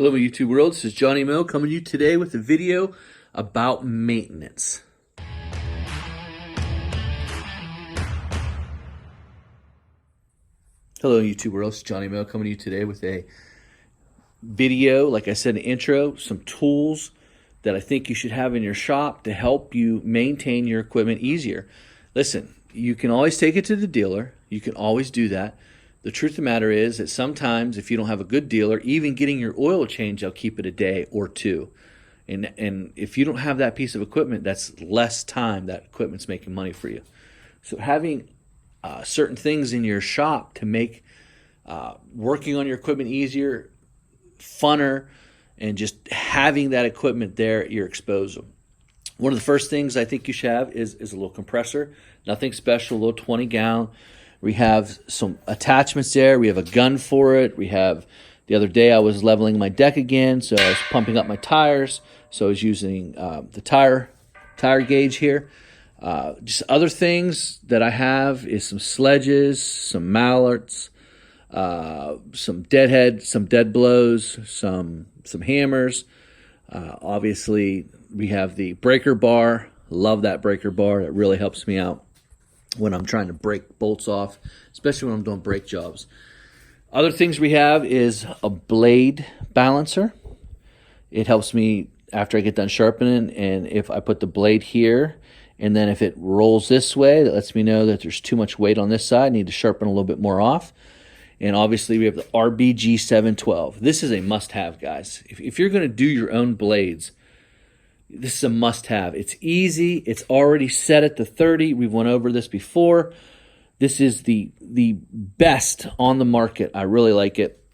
Hello, my YouTube world. This is Johnny Mo coming to you today with a video about maintenance. Hello, YouTube world. This is Johnny Mo coming to you today with a video, like I said in the intro, some tools that I think you should have in your shop to help you maintain your equipment easier. Listen, you can always take it to the dealer. You can always do that. The truth of the matter is that sometimes if you don't have a good dealer, even getting your oil change, they'll keep it a day or two. And if you don't have that piece of equipment, that's less time that equipment's making money for you. So having certain things in your shop to make working on your equipment easier, funner, and just having that equipment there at your disposal. One of the first things I think you should have is a little compressor. Nothing special, a little 20-gallon. We have some attachments there. We have a gun for it. We have, the other day I was leveling my deck again, so I was pumping up my tires. So I was using the tire gauge here. Just other things that I have is some sledges, some mallets, some deadhead, some dead blows, some hammers. Obviously, we have the breaker bar. Love that breaker bar. It really helps me out when I'm trying to break bolts off, especially when I'm doing brake jobs. Other things we have is a blade balancer. It helps me after I get done sharpening, and if I put the blade here, and then if it rolls this way, that lets me know that there's too much weight on this side. I need to sharpen a little bit more off. And obviously we have the RBG 712. This is a must-have, guys. If you're going to do your own blades, this is a must-have. It's easy. It's already set at the 30. We've went over this before. This is the best on the market. I really like it.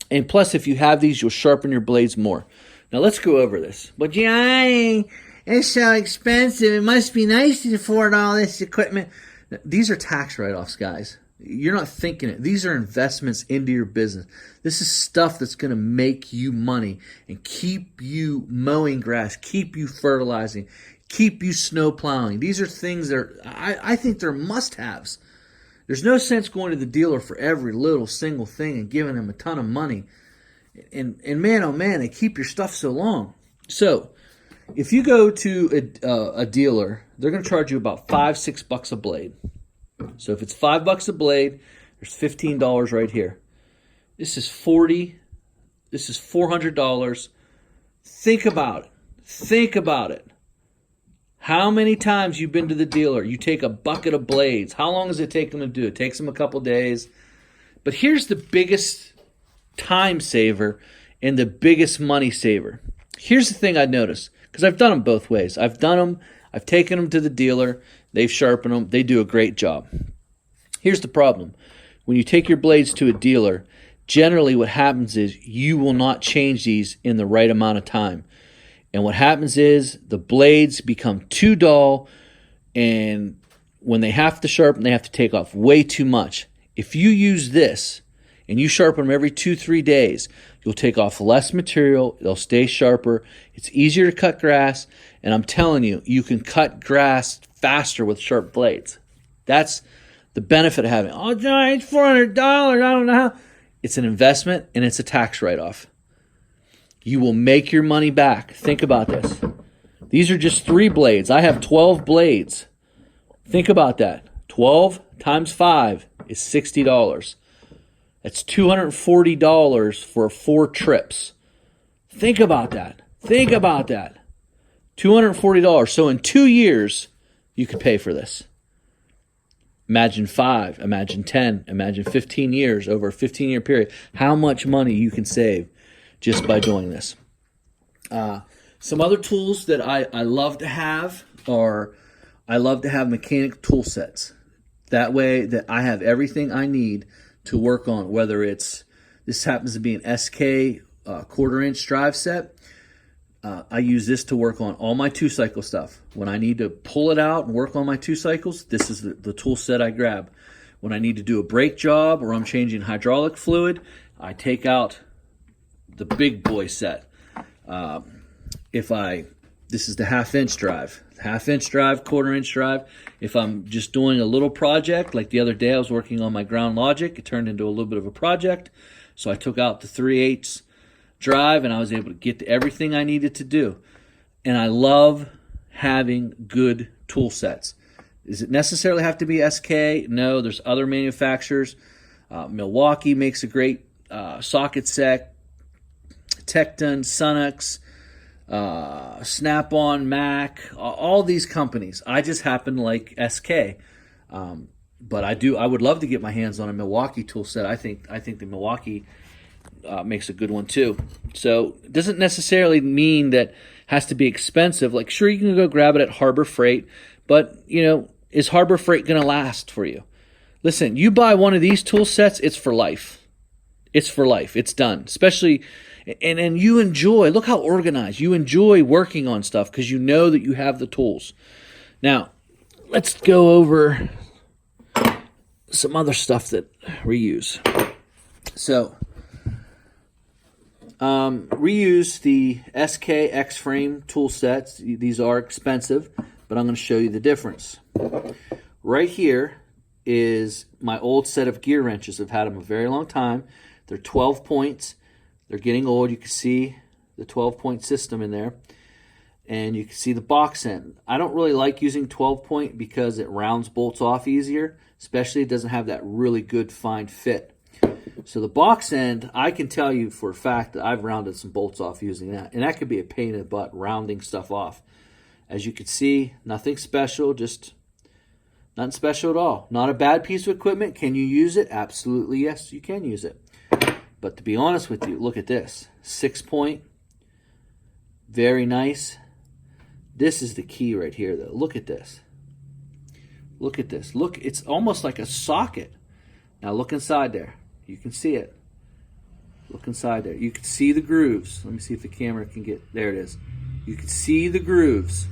And plus, if you have these, you'll sharpen your blades more. Now, let's go over this. But, Johnny, it's so expensive. It must be nice to afford all this equipment. These are tax write-offs, guys. You're not thinking it. These are investments into your business. This is stuff that's going to make you money and keep you mowing grass, keep you fertilizing, keep you snow plowing. These are things that I think they're must-haves. There's no sense going to the dealer for every little single thing and giving them a ton of money. And man, oh man, they keep your stuff so long. So if you go to a dealer, they're going to charge you about $5-6 a blade. So if it's $5 a blade, there's $15 right here. This is $40. This is $400. Think about it. Think about it. How many times you've been to the dealer? You take a bucket of blades. How long does it take them to do? It takes them a couple days. But here's the biggest time saver and the biggest money saver. Here's the thing I noticed, because I've done them both ways. I've taken them to the dealer. They've sharpened them. They do a great job. Here's the problem. When you take your blades to a dealer, generally what happens is you will not change these in the right amount of time. And what happens is the blades become too dull, and when they have to sharpen, they have to take off way too much. If you use this and you sharpen them every 2-3 days, you'll take off less material. They'll stay sharper. It's easier to cut grass. And I'm telling you, you can cut grass faster with sharp blades. That's the benefit of having, oh, John, it's $400. I don't know how. It's an investment, and it's a tax write-off. You will make your money back. Think about this. These are just 3 blades. I have 12 blades. Think about that. 12 times 5 is $60. That's $240 for 4 trips. Think about that. Think about that. $240. So in 2 years, you could pay for this. Imagine 5, imagine 10, imagine 15 years, over a 15-year period. How much money you can save just by doing this. Some other tools that I love to have are, I love to have mechanic tool sets. That way that I have everything I need to work on, whether it's, this happens to be an SK 1/4-inch drive set. I use this to work on all my 2-cycle stuff. When I need to pull it out and work on my 2 cycles, this is the tool set I grab. When I need to do a brake job or I'm changing hydraulic fluid, I take out the big boy set. This is the 1/2-inch drive. 1/2-inch drive, 1/4-inch drive. If I'm just doing a little project, like the other day I was working on my ground logic, it turned into a little bit of a project. So I took out the 3/8 drive, and I was able to get to everything I needed to do. And I love having good tool sets. Does it necessarily have to be SK? No, there's other manufacturers. Milwaukee makes a great socket set. Tecton, Sunux, Snap-on, Mac, all these companies. I just happen to like SK. But I would love to get my hands on a Milwaukee tool set. I think the Milwaukee makes a good one too. So it doesn't necessarily mean that has to be expensive. Like, sure, you can go grab it at Harbor Freight, but is Harbor Freight going to last for you? Listen, you buy one of these tool sets, it's for life. It's for life. It's done. Especially, and you enjoy. Look how organized. You enjoy working on stuff because you know that you have the tools. Now, let's go over some other stuff that we use. So, reuse the SK X-Frame tool sets. These are expensive, but I'm going to show you the difference. Right here is my old set of gear wrenches. I've had them a very long time. They're 12 points. They're getting old. You can see the 12-point system in there. And you can see the box end. I don't really like using 12-point because it rounds bolts off easier, especially it doesn't have that really good fine fit. So the box end, I can tell you for a fact that I've rounded some bolts off using that. And that could be a pain in the butt, rounding stuff off. As you can see, nothing special, just nothing special at all. Not a bad piece of equipment. Can you use it? Absolutely, yes, you can use it. But to be honest with you, look at this. 6-point, very nice. This is the key right here, though. Look at this. Look at this. Look, it's almost like a socket. Now look inside there. You can see it. Look inside there. You can see the grooves. Let me see if the camera can get, there it is. You can see the grooves.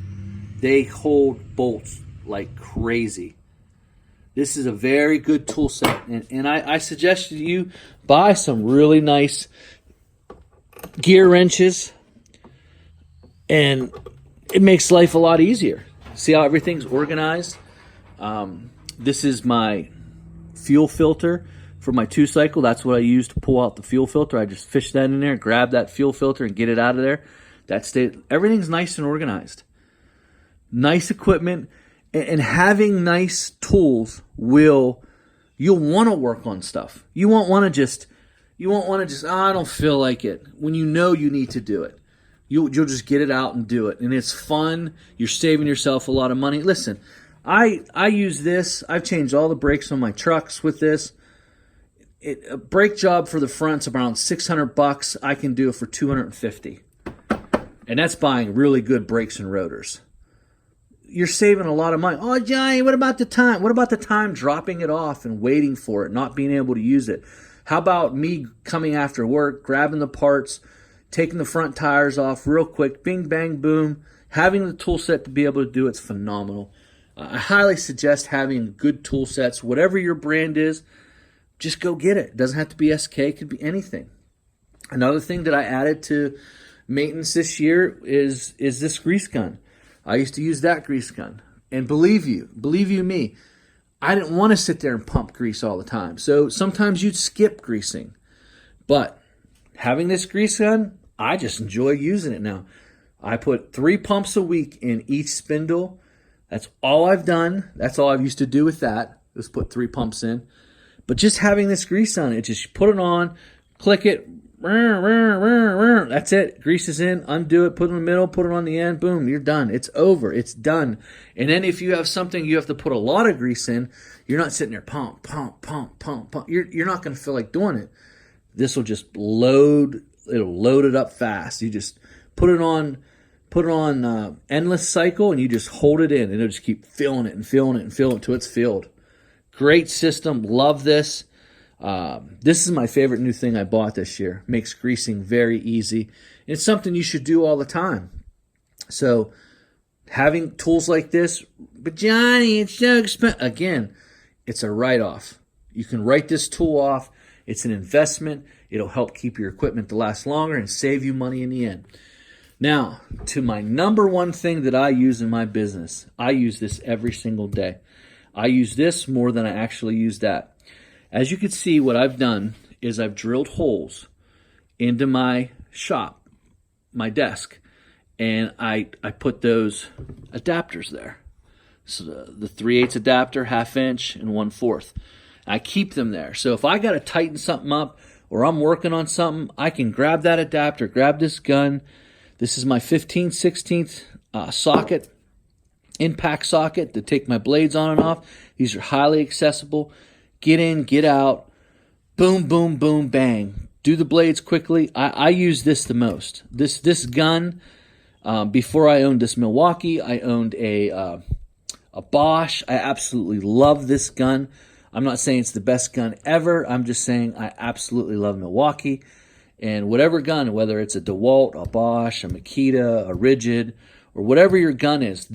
They hold bolts like crazy. This is a very good tool set. And I suggest you buy some really nice gear wrenches. And it makes life a lot easier. See how everything's organized? This is my fuel filter for my 2-cycle. That's what I use to pull out the fuel filter. I just fish that in there, grab that fuel filter, and get it out of there. Everything's nice and organized. Nice equipment, and having nice tools you'll want to work on stuff. You won't want to just, I don't feel like it. When you know you need to do it. You'll just get it out and do it. And it's fun. You're saving yourself a lot of money. Listen, I use this. I've changed all the brakes on my trucks with this. A brake job for the front's around $600. I can do it for $250. And that's buying really good brakes and rotors. You're saving a lot of money. Oh, Johnny, what about the time? What about the time dropping it off and waiting for it, not being able to use it? How about me coming after work, grabbing the parts, taking the front tires off real quick, bing, bang, boom. Having the tool set to be able to do it's phenomenal. I highly suggest having good tool sets. Whatever your brand is, just go get it. It doesn't have to be SK. It could be anything. Another thing that I added to maintenance this year is this grease gun. I used to use that grease gun. And believe you me, I didn't want to sit there and pump grease all the time. So sometimes you'd skip greasing. But having this grease gun, I just enjoy using it now. I put 3 pumps a week in each spindle. That's all I've done. That's all I've used to do with that, is put 3 pumps in. But just having this grease on it, just put it on, click it, that's it. Grease is in, undo it, put it in the middle, put it on the end, boom, you're done. It's over. It's done. And then if you have something you have to put a lot of grease in, you're not sitting there pump, pump, pump, pump, pump. You're not going to feel like doing it. This will just load. It'll load it up fast. You just put it on endless cycle, and you just hold it in, and it'll just keep filling it and filling it and filling it until it's filled. Great system. Love this. This is my favorite new thing I bought this year. Makes greasing very easy. It's something you should do all the time. So having tools like this, but Johnny, it's so expensive. Again, it's a write-off. You can write this tool off. It's an investment. It'll help keep your equipment to last longer and save you money in the end. Now, to my number one thing that I use in my business. I use this every single day. I use this more than I actually use that. As you can see, what I've done is I've drilled holes into my shop, my desk, and I put those adapters there. So the 3/8 adapter, 1/2 inch, and 1/4. I keep them there. So if I got to tighten something up or I'm working on something, I can grab that adapter, grab this gun. This is my 15/16 socket, impact socket to take my blades on and off. These are highly accessible. Get in, get out, boom, boom, boom, bang. Do the blades quickly. I use this the most. This gun, before I owned this Milwaukee, I owned a Bosch. I absolutely love this gun. I'm not saying it's the best gun ever. I'm just saying I absolutely love Milwaukee. And whatever gun, whether it's a DeWalt, a Bosch, a Makita, a Rigid, or whatever your gun is,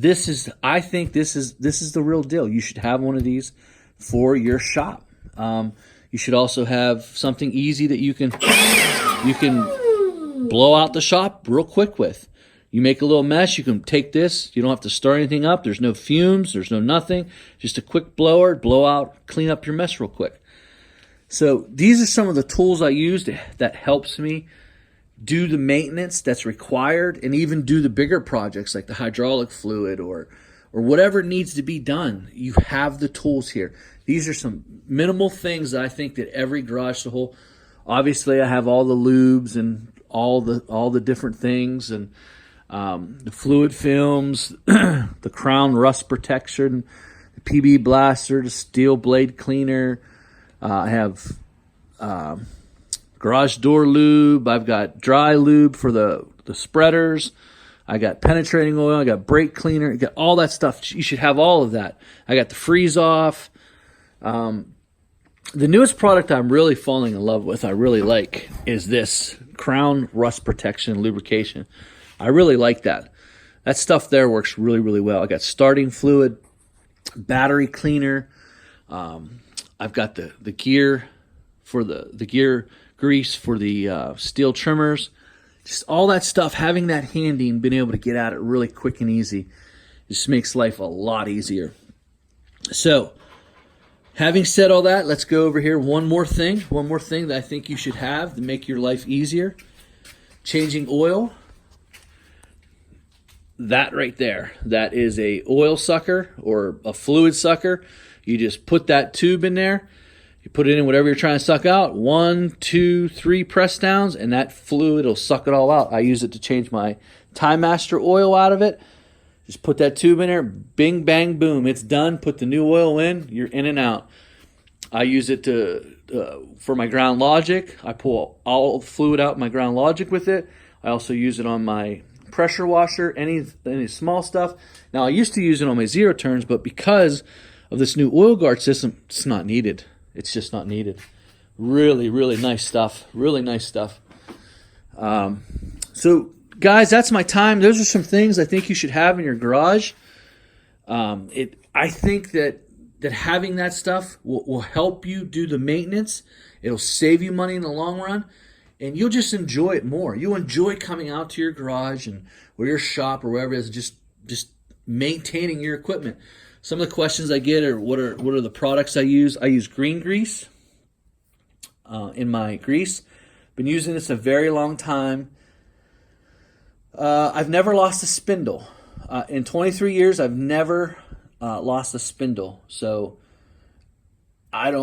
I think this is the real deal. You should have one of these for your shop. You should also have something easy that you can blow out the shop real quick with. You make a little mess, you can take this. You don't have to stir anything up. There's no fumes. There's no nothing. Just a quick blower, blow out, clean up your mess real quick. So these are some of the tools I use that helps me do the maintenance that's required and even do the bigger projects like the hydraulic fluid or whatever needs to be done. You have the tools here. These are some minimal things that I think that every garage tool. Obviously, I have all the lubes and all the different things and the fluid films, the crown rust protection, the PB blaster, the steel blade cleaner. I have garage door lube. I've got dry lube for the spreaders. I got penetrating oil. I got brake cleaner. I got all that stuff. You should have all of that. I got the freeze off. The newest product I'm really falling in love with, I really like, is this crown rust protection lubrication. I really like that. That stuff there works really, really well. I got starting fluid, battery cleaner. I've got the gear for the gear grease for the steel trimmers. Just all that stuff, having that handy and being able to get at it really quick and easy just makes life a lot easier. So, having said all that, let's go over here. One more thing that I think you should have to make your life easier. Changing oil. That right there, that is a oil sucker or a fluid sucker. You just put that tube in there. You put it in whatever you're trying to suck out. 1, 2, 3 press downs, and that fluid will suck it all out. I use it to change my Time Master oil out of it. Just put that tube in there. Bing, bang, boom. It's done. Put the new oil in. You're in and out. I use it for my Ground Logic. I pull all the fluid out in my Ground Logic with it. I also use it on my pressure washer, any small stuff. Now, I used to use it on my zero turns, but because of this new oil guard system, it's not needed. It's just not needed. Really, really nice stuff. Really nice stuff. So, guys, that's my time. Those are some things I think you should have in your garage. I think that having that stuff will help you do the maintenance. It'll save you money in the long run. And you'll just enjoy it more. You'll enjoy coming out to your garage or your shop or wherever it is, just maintaining your equipment. Some of the questions I get are, what are the products I use? I use green grease in my grease. Been using this a very long time. I've never lost a spindle. In 23 years, I've never lost a spindle. So I've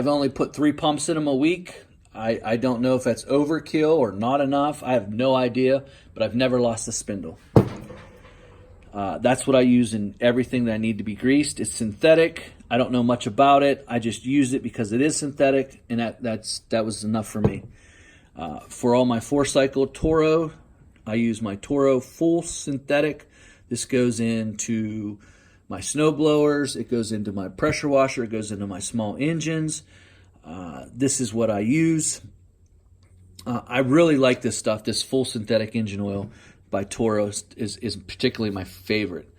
only put 3 pumps in them a week. I don't know if that's overkill or not enough. I have no idea, but I've never lost a spindle. That's what I use in everything that I need to be greased. It's synthetic. I don't know much about it. I just use it because it is synthetic, and that was enough for me. For all my 4-cycle Toro, I use my Toro full synthetic. This goes into my snow blowers. It goes into my pressure washer. It goes into my small engines. This is what I use. I really like this stuff. This full synthetic engine oil by Toro is particularly my favorite.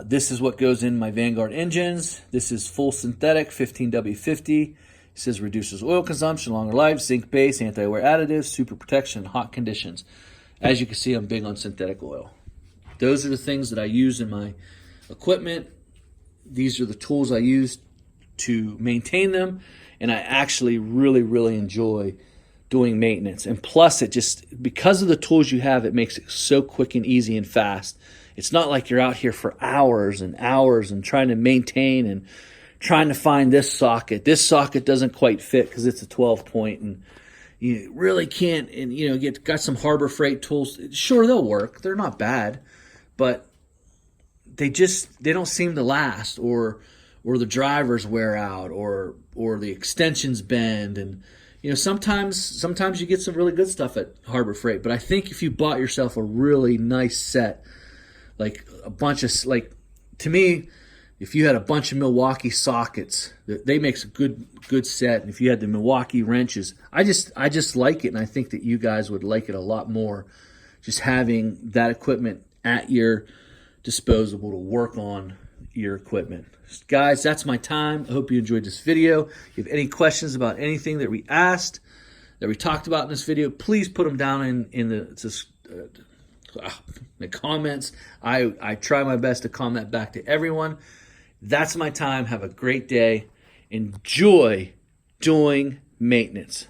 This is what goes in my Vanguard engines. This is full synthetic 15W50. It says reduces oil consumption, longer life, zinc base, anti-wear additives, super protection, hot conditions. As you can see, I'm big on synthetic oil. Those are the things that I use in my equipment. These are the tools I use to maintain them. And I actually really, really enjoy doing maintenance. And plus, it just, because of the tools you have, it makes it so quick and easy and fast. It's not like you're out here for hours and hours and trying to maintain and trying to find this socket. This socket doesn't quite fit because it's a 12 point, and you really can't, and got some Harbor Freight tools. Sure, they'll work. They're not bad, but they don't seem to last, or the drivers wear out, or the extensions bend. And sometimes you get some really good stuff at Harbor Freight. But I think if you bought yourself a really nice set, like a bunch of, to me, if you had a bunch of Milwaukee sockets, they make a good set. And if you had the Milwaukee wrenches, I just like it, and I think that you guys would like it a lot more, just having that equipment at your disposal to work on your equipment. Guys, that's my time. I hope you enjoyed this video. If you have any questions about anything that we asked, that we talked about in this video, please put them down in the comments. I try my best to comment back to everyone. That's my time. Have a great day. Enjoy doing maintenance.